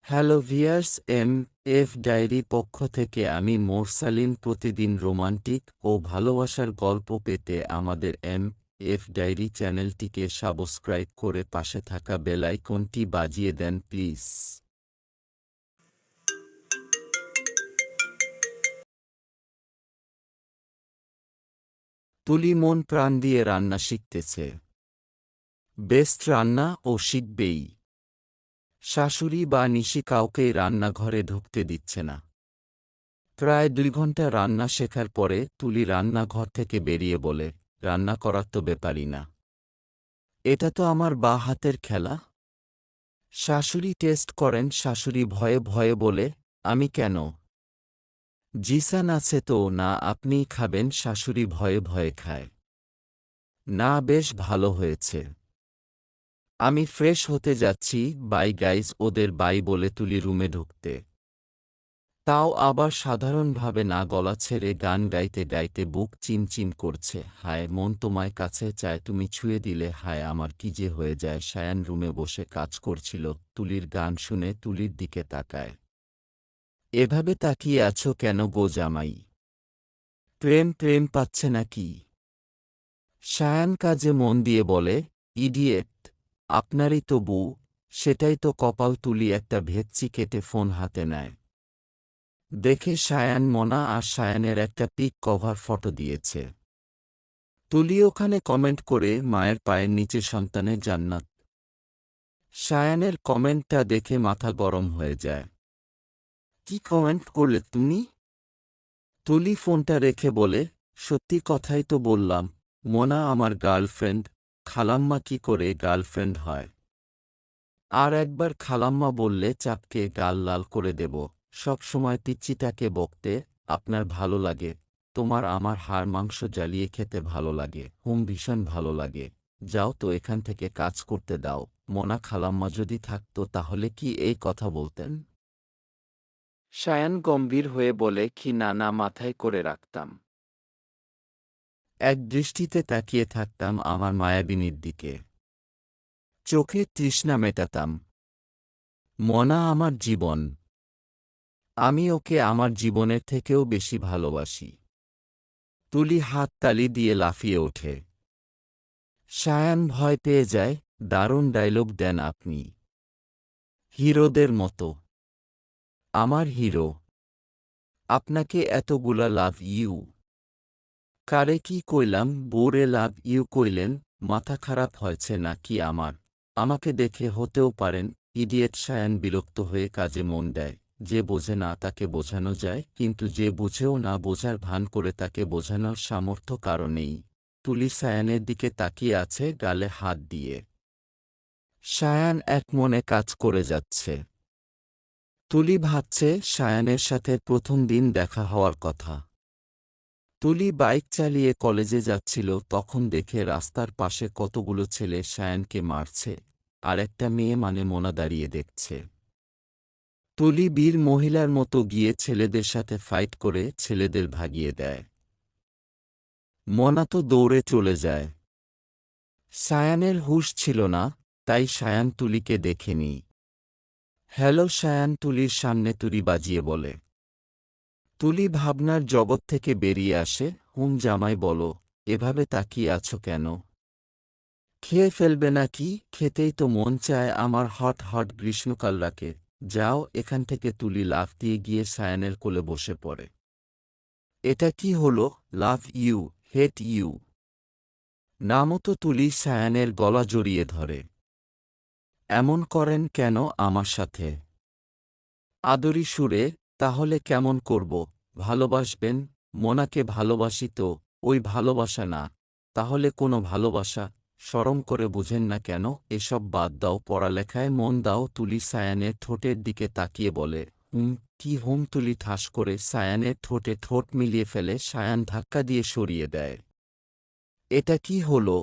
Hello viewers, F diary পক্ষ থেকে আমি মোরসালিন। প্রতিদিন রোমান্টিক ও ভালোবাসার গল্প পেতে আমাদের এফ ডায়েরি চ্যানেলটিকে সাবস্ক্রাইব করে পাশে থাকা বেল আইকনটি বাজিয়ে দেন প্লিজ। তুলি মন প্রাণ দিয়ে রান্না শিখতেছে। বেস্ট রান্না ও শিখবেই। শাশুড়ি বা নিশি কাউকেই রান্নাঘরে ঢুকতে দিচ্ছে না। প্রায় 2 ঘন্টা রান্না শেখার পরে তুলি রান্নাঘর থেকে বেরিয়ে বলে, রান্না করার তো ব্যাপারই না, এটা তো আমার বা হাতের খেলা। শাশুড়ি টেস্ট করেন। শাশুড়ি ভয়ে ভয়ে বলে, আমি কেন? জিসান আছে তো, না আপনিই খাবেন। শাশুড়ি ভয়ে ভয়ে খায়। না, বেশ ভালো হয়েছে। আমি ফ্রেশ হতে যাচ্ছি, বাই গাইজ। ওদের বাই বলে তুলি রুমে ঢুকতে। তাও আবার সাধারণভাবে না, গলা ছেড়ে গান গাইতে গাইতে বুক চিনচিন করছে। হায় মন তোমায় কাছে চায়, তুমি ছুঁয়ে দিলে হায় আমার কি যে হয়ে যায়। সায়ান রুমে বসে কাজ করছিল। তুলির গান শুনে তুলির দিকে তাকায়। এভাবে তাকিয়ে আছো কেন গো জামাই? প্রেম প্রেম পাচ্ছে নাকি? সায়ান কাজে মন দিয়ে বলে, ইডিয়েট, আপনারই তো বউ। সেটাই তো কপাল। তুলি একটা ভেচ্চি কেটে ফোন হাতে নেয়। দেখে সায়ান মনা আর সায়ানের একটা পিক কভার ফটো দিয়েছে। তুলি ওখানে কমেন্ট করে, মায়ের পায়ের নিচে সন্তানের জান্নাত। সায়ানের কমেন্টটা দেখে মাথা গরম হয়ে যায়। কি কমেন্ট করলে তুমি? তুলি ফোনটা রেখে বলে, সত্যি কথাই তো বললাম, মোনা আমার গার্লফ্রেন্ড। খালাম্মা কি করে গার্লফ্রেন্ড হয়? আর একবার খালাম্মা বললে চাপকে গাল লাল করে দেব। সব সময় পিচ্চিটাকে বকতে আপনার ভালো লাগে? তোমার আমার হাড় মাংস জ্বালিয়ে খেতে ভালো লাগে? ভীষণ ভালো লাগে। যাও তো এখান থেকে, কাজ করতে দাও। মোনা খালাম্মা যদি থাকতো তাহলে কি এই কথা বলতেন? সায়ান গম্ভীর হয়ে বলে, কি না না, মাথায় করে রাখতাম। এক দৃষ্টিতে তাকিয়ে থাকতাম আমার মায়াবিনীর দিকে। চোখে তৃষ্ণা মেটাতাম। মনা আমার জীবন। আমি ওকে আমার জীবনের থেকেও বেশি ভালোবাসি। তুলি হাত তালি দিয়ে লাফিয়ে ওঠে। সায়ান ভয় পেয়ে যায়। দারুণ ডায়লগ দেন আপনি, হিরোদের মতো। আমার হিরো। আপনাকে এতগুলা লাভ ইউ? কারে কি কইলাম? বোরে লাভ ইউ কইলেন? মাথা খারাপ হয়েছে নাকি আমার? আমাকে দেখে হতেও পারেন ইডিয়েট। সায়ান বিরক্ত হয়ে কাজে মন দেয়। যে বোঝে না তাকে বোঝানো যায়, কিন্তু যে বুঝেও না বোঝার ভান করে তাকে বোঝানোর সামর্থ্য কারো নেই। তুলি সায়ানের দিকে তাকিয়ে আছে গালে হাত দিয়ে। সায়ান এক মনে কাজ করে যাচ্ছে। তুলি ভাবছে সায়ানের সাথে প্রথম দিন দেখা হওয়ার কথা। তুলি বাইক চালিয়ে কলেজে যাচ্ছিল, তখন দেখে রাস্তার পাশে কতগুলো ছেলে সায়ানকে মারছে, আর একটা মেয়ে মানে মোনা দাঁড়িয়ে দেখছে। তুলি বীর মহিলার মতো গিয়ে ছেলেদের সাথে ফাইট করে ছেলেদের ভাগিয়ে দেয়। মোনা তো দৌড়ে চলে যায়। সায়ানের হুঁশ ছিল না, তাই সায়ান তুলিকে দেখেনি। হ্যালো সায়ান তুলির সামনে তুড়ি বাজিয়ে বলে। তুলি ভাবনার জগৎ থেকে বেরিয়ে আসে। জামাই বলো, এভাবে তাকিয়ে আছো কেন? খেয়ে ফেলবে নাকি? খেতেই তো মন চায় আমার হট হট গ্রীষ্মকাল রাকে। যাও এখান থেকে। তুলি লাফ দিয়ে গিয়ে সায়ানের কোলে বসে পড়ে। এটা কি হলো? Love you, hate you. নামতো। তুলি সায়ানের গলা জড়িয়ে ধরে। এমন করেন কেন আমার সাথে? আদরি সুরে। তাহলে কেমন করব? ভালোবাসবেন? মোনাকে ভালোবাসি তো। ওই ভালোবাসা না, তাহলে কোনো ভালোবাসা? শরম করে বুঝেন না কেন? এসব বাদ দাও, পড়ালেখায় মন দাও। তুলি সায়ানের ঠোঁটের দিকে তাকিয়ে বলে, কি তুলি ঠাস করে সায়ানের ঠোঁটে ঠোঁট মিলিয়ে ফেলে। সায়ান ধাক্কা দিয়ে সরিয়ে দেয়। এটা কি হলো?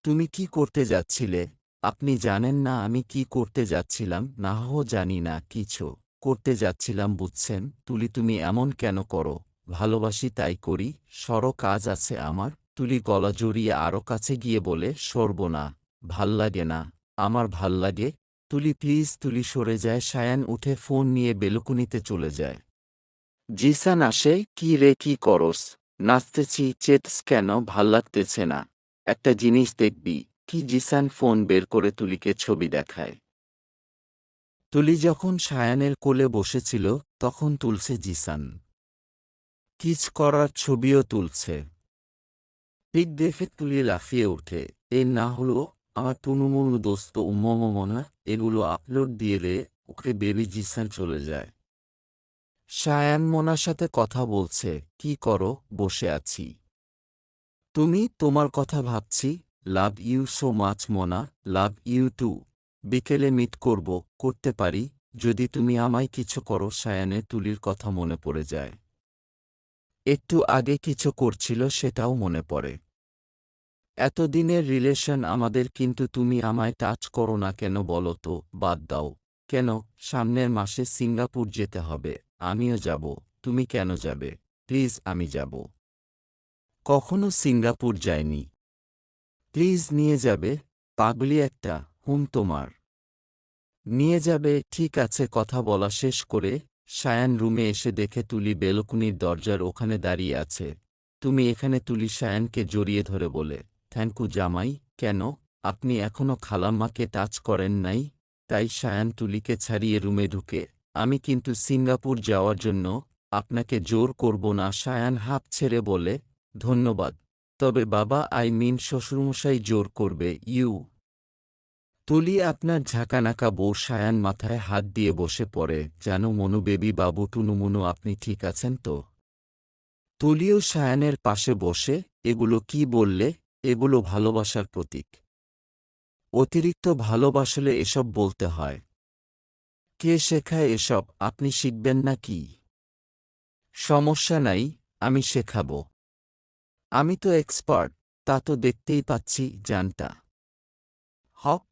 তুমি কি করতে যাচ্ছিলে? আপনি জানেন না আমি কি করতে যাচ্ছিলাম? না হো জানি না, কিছু করতে যাচ্ছিলাম বুঝছেন। তুলি তুমি এমন কেন করো? ভালোবাসি তাই করি। সরো, কাজ আছে আমার। তুলি গলা জড়িয়ে আরও কাছে গিয়ে বলে, সরব না। ভাল্লাগে না? আমার ভাল্লাগে। তুলি প্লিজ। তুলি সরে যায়। সায়ান উঠে ফোন নিয়ে বেলকুনিতে চলে যায়। জিসান আসে। কি রে, কি করস? নাচতেছি। চেতস কেন? ভাল্লাগতেছে না? একটা জিনিস দেখবি? কি? জিসান ফোন বের করে তুলিকে ছবি দেখায়। তুলি যখন সায়ানের কোলে বসেছিল তখন তুলছে জিসান। কিস করার ছবিও তুলছে। পিক দেখে তুলি লাফিয়ে ওঠে। এই না হলো আমার টুনুমুনু দোস্ত মনা, এগুলো আপলোড দিয়ে রে ওকে বেবি। জিসান চলে যায়। সায়ান মোনার সাথে কথা বলছে। কি করো? বসে আছি। তুমি? তোমার কথা ভাবছি। Love you so much Mona. Love you too. বিকেলে মিট করব। করতে পারি যদি তুমি আমায় কিছু করো। সায়ানে তুলির কথা মনে পড়ে যায়। একটু আগে কিছু করছিল সেটাও মনে পড়ে। এতদিনের রিলেশন আমাদের, কিন্তু তুমি আমায় টাচ করো না কেন বলো তো? বাদ দাও। কেন? সামনের মাসে সিঙ্গাপুর যেতে হবে। আমিও যাব। তুমি কেন যাবে? প্লিজ, আমি যাব। কখনো সিঙ্গাপুর যায়নি। প্লিজ নিয়ে যাবে। পাগলি একটা। তোমার। নিয়ে যাবে। ঠিক আছে। কথা বলা শেষ করে সায়ান রুমে এসে দেখে তুলি বেলকুনির দরজার ওখানে দাঁড়িয়ে আছে। তুমি এখানে? তুলি সায়ানকে জড়িয়ে ধরে বলে। থ্যাঙ্কু জামাই। কেন? আপনি এখনো খালাম্মাকে টাচ করেন নাই? তাই সায়ান তুলিকে ছাড়িয়ে রুমে ঢুকে। আমি কিন্তু সিঙ্গাপুর যাওয়ার জন্য আপনাকে জোর করব না। সায়ান হাঁপ ছেড়ে বলে, ধন্যবাদ। তবে বাবা, আই মিন শ্বশুরমশাই জোর করবে। ইউ। তুলি আপনার ঝাঁকানাকা বউ। সায়ান মাথায় হাত দিয়ে বসে পড়ে। জানো মনু বেবি বাবু, টুনুমুনু আপনি ঠিক আছেন তো? তুলিও সায়ানের পাশে বসে। এগুলো কি বললে? এগুলো ভালোবাসার প্রতীক। অতিরিক্ত ভালোবাসলে এসব বলতে হয়। কে শেখায় এসব? আপনি শিখবেন না কি? সমস্যা নাই, আমি শেখাব। আমি তো এক্সপার্ট। তা তো দেখতেই পাচ্ছি। জানটা হক